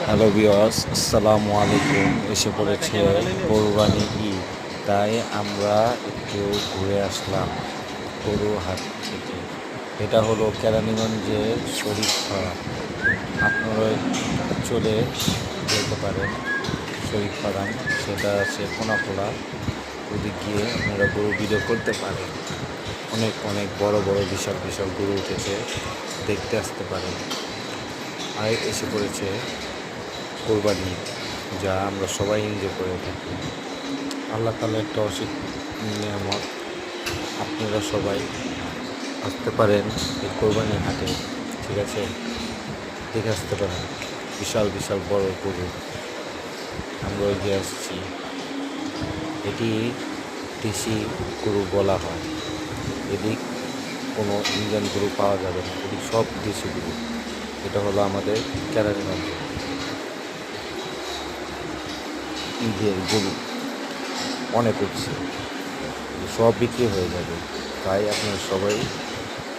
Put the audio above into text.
Hello viewers, আসসালামু আলাইকুম। এসে পড়েছে কোরবানি ঈদ, তাই আমরা একটু ঘুরে আসলাম গরু হাট থেকে। এটা হলো কেরানীগঞ্জের শরীফ ফার্ম। আপনারা চলে যেতে পারেন শরীফ ফার্ম, সেটা আছে কোনাখোলা। ওদিক গিয়ে আপনারা গরু ভিডিও করতে পারেন। অনেক অনেক বড় বড় বিশাল বিশাল গরু উঠেছে, দেখতে আসতে পারেন। আর এসে পড়েছে কোরবানি, যা আমরা সবাই এনজয় করে থাকি। আল্লাহ তাআলার একটা অসীম নিয়ামত। আপনারা সবাই আসতে পারেন এই কোরবানি হাটে, ঠিক আছে? দেখে আসতে পারেন বিশাল বিশাল বড় গরু। আমরা ওই যে আসছি, এটি দেশি গরু বলা হয়। এদিক কোনো ইন্ডিয়ান গরু পাওয়া যাবে না, এদিক সব দেশি গরু। এটা হলো আমাদের কেরানীগঞ্জে ঈদের গরু অনেক উঠছে, সব বিক্রি হয়ে যাবে। তাই আপনারা সবাই